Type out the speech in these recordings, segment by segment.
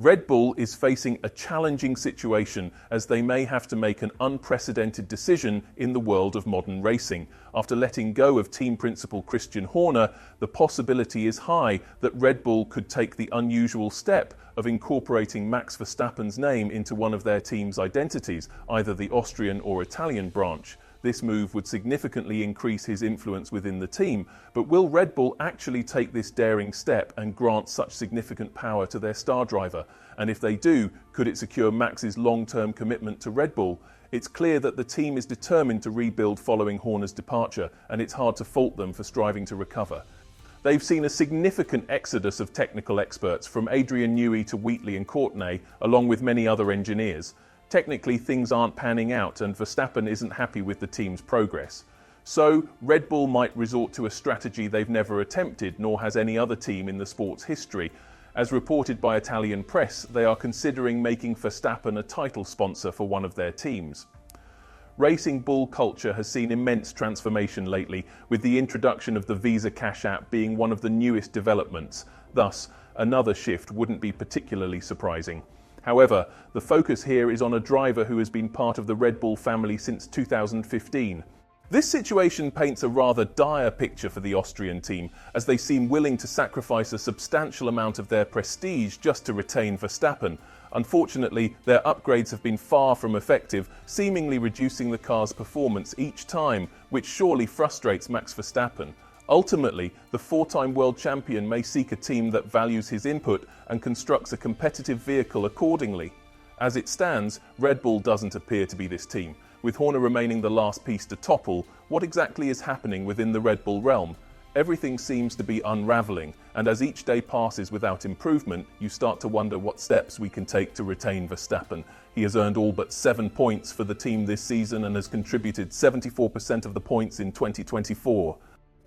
Red Bull is facing a challenging situation as they may have to make an unprecedented decision in the world of modern racing. After letting go of team principal Christian Horner, the possibility is high that Red Bull could take the unusual step of incorporating Max Verstappen's name into one of their team's identities, either the Austrian or Italian branch. This move would significantly increase his influence within the team, but will Red Bull actually take this daring step and grant such significant power to their star driver? And if they do, could it secure Max's long-term commitment to Red Bull? It's clear that the team is determined to rebuild following Horner's departure, and it's hard to fault them for striving to recover. They've seen a significant exodus of technical experts, from Adrian Newey to Wheatley and Courtenay, along with many other engineers. Technically, things aren't panning out, and Verstappen isn't happy with the team's progress. So, Red Bull might resort to a strategy they've never attempted, nor has any other team in the sport's history. As reported by Italian press, they are considering making Verstappen a title sponsor for one of their teams. Racing Bull culture has seen immense transformation lately, with the introduction of the Visa Cash app being one of the newest developments. Thus, another shift wouldn't be particularly surprising. However, the focus here is on a driver who has been part of the Red Bull family since 2015. This situation paints a rather dire picture for the Austrian team, as they seem willing to sacrifice a substantial amount of their prestige just to retain Verstappen. Unfortunately, their upgrades have been far from effective, seemingly reducing the car's performance each time, which surely frustrates Max Verstappen. Ultimately, the four-time world champion may seek a team that values his input and constructs a competitive vehicle accordingly. As it stands, Red Bull doesn't appear to be this team. With Horner remaining the last piece to topple, what exactly is happening within the Red Bull realm? Everything seems to be unraveling, and as each day passes without improvement, you start to wonder what steps we can take to retain Verstappen. He has earned all but 7 points for the team this season and has contributed 74% of the points in 2024.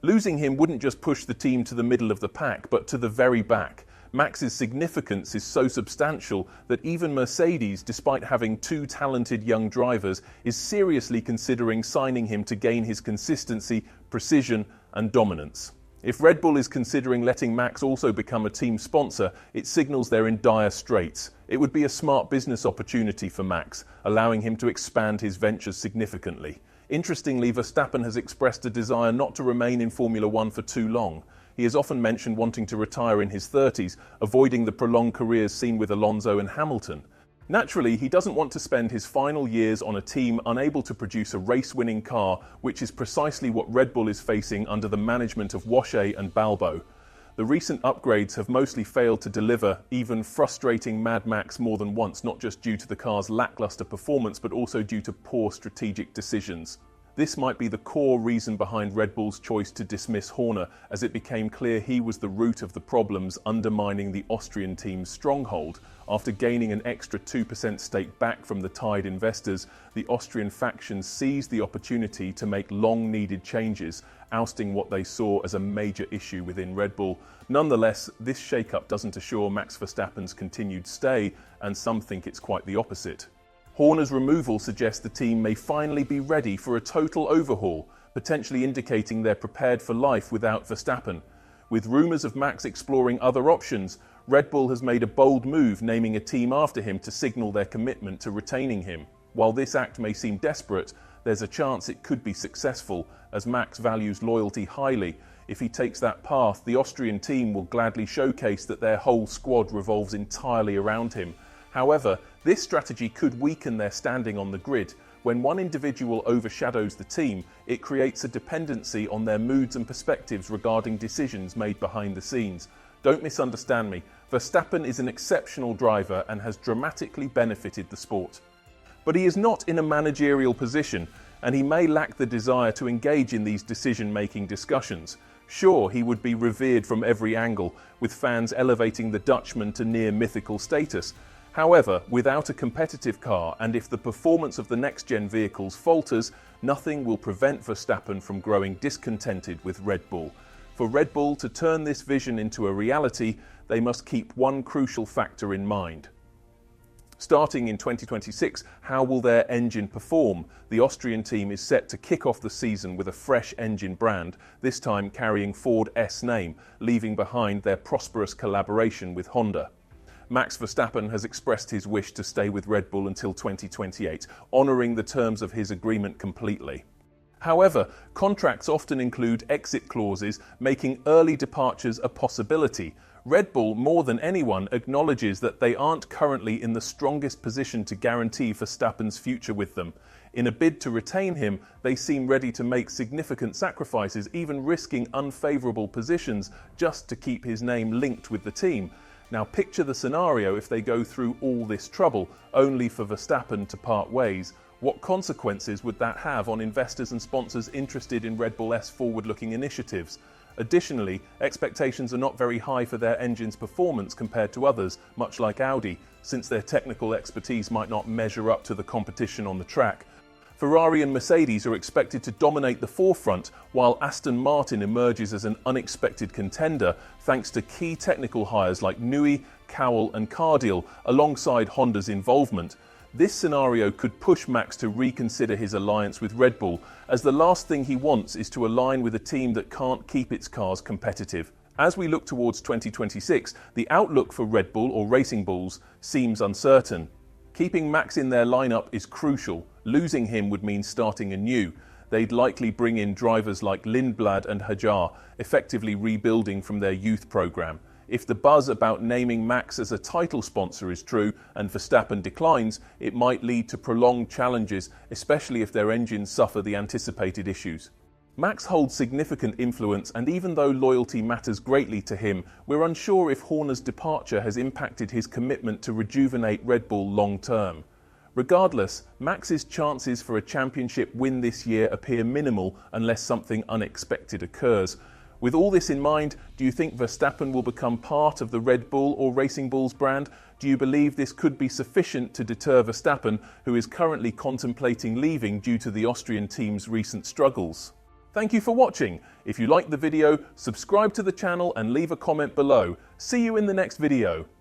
Losing him wouldn't just push the team to the middle of the pack, but to the very back. Max's significance is so substantial that even Mercedes, despite having two talented young drivers, is seriously considering signing him to gain his consistency, precision, and dominance. If Red Bull is considering letting Max also become a team sponsor, it signals they're in dire straits. It would be a smart business opportunity for Max, allowing him to expand his ventures significantly. Interestingly, Verstappen has expressed a desire not to remain in Formula One for too long. He has often mentioned wanting to retire in his 30s, avoiding the prolonged careers seen with Alonso and Hamilton. Naturally, he doesn't want to spend his final years on a team unable to produce a race-winning car, which is precisely what Red Bull is facing under the management of Washe and Balbo. The recent upgrades have mostly failed to deliver, even frustrating Mad Max more than once, not just due to the car's lackluster performance, but also due to poor strategic decisions. This might be the core reason behind Red Bull's choice to dismiss Horner, as it became clear he was the root of the problems undermining the Austrian team's stronghold. After gaining an extra 2% stake back from the tied investors, the Austrian faction seized the opportunity to make long-needed changes, ousting what they saw as a major issue within Red Bull. Nonetheless, this shake-up doesn't assure Max Verstappen's continued stay, and some think it's quite the opposite. Horner's removal suggests the team may finally be ready for a total overhaul, potentially indicating they're prepared for life without Verstappen. With rumours of Max exploring other options, Red Bull has made a bold move, naming a team after him to signal their commitment to retaining him. While this act may seem desperate, there's a chance it could be successful, as Max values loyalty highly. If he takes that path, the Austrian team will gladly showcase that their whole squad revolves entirely around him. However, this strategy could weaken their standing on the grid. When one individual overshadows the team, it creates a dependency on their moods and perspectives regarding decisions made behind the scenes. Don't misunderstand me. Verstappen is an exceptional driver and has dramatically benefited the sport. But he is not in a managerial position, and he may lack the desire to engage in these decision-making discussions. Sure, he would be revered from every angle, with fans elevating the Dutchman to near mythical status. However, without a competitive car, and if the performance of the next-gen vehicles falters, nothing will prevent Verstappen from growing discontented with Red Bull. For Red Bull to turn this vision into a reality, they must keep one crucial factor in mind. Starting in 2026, how will their engine perform? The Austrian team is set to kick off the season with a fresh engine brand, this time carrying Ford S name, leaving behind their prosperous collaboration with Honda. Max Verstappen has expressed his wish to stay with Red Bull until 2028, honouring the terms of his agreement completely. However, contracts often include exit clauses, making early departures a possibility. Red Bull, more than anyone, acknowledges that they aren't currently in the strongest position to guarantee Verstappen's future with them. In a bid to retain him, they seem ready to make significant sacrifices, even risking unfavourable positions just to keep his name linked with the team. Now picture the scenario if they go through all this trouble, only for Verstappen to part ways. What consequences would that have on investors and sponsors interested in Red Bull's forward-looking initiatives? Additionally, expectations are not very high for their engine's performance compared to others, much like Audi, since their technical expertise might not measure up to the competition on the track. Ferrari and Mercedes are expected to dominate the forefront, while Aston Martin emerges as an unexpected contender thanks to key technical hires like Newey, Cowell and Cardiel, alongside Honda's involvement. This scenario could push Max to reconsider his alliance with Red Bull, as the last thing he wants is to align with a team that can't keep its cars competitive. As we look towards 2026, the outlook for Red Bull or Racing Bulls seems uncertain. Keeping Max in their lineup is crucial. Losing him would mean starting anew. They'd likely bring in drivers like Lindblad and Hajar, effectively rebuilding from their youth program. If the buzz about naming Max as a title sponsor is true and Verstappen declines, it might lead to prolonged challenges, especially if their engines suffer the anticipated issues. Max holds significant influence, and even though loyalty matters greatly to him, we're unsure if Horner's departure has impacted his commitment to rejuvenate Red Bull long-term. Regardless, Max's chances for a championship win this year appear minimal unless something unexpected occurs. With all this in mind, do you think Verstappen will become part of the Red Bull or Racing Bulls brand? Do you believe this could be sufficient to deter Verstappen, who is currently contemplating leaving due to the Austrian team's recent struggles? Thank you for watching. If you liked the video, subscribe to the channel and leave a comment below. See you in the next video.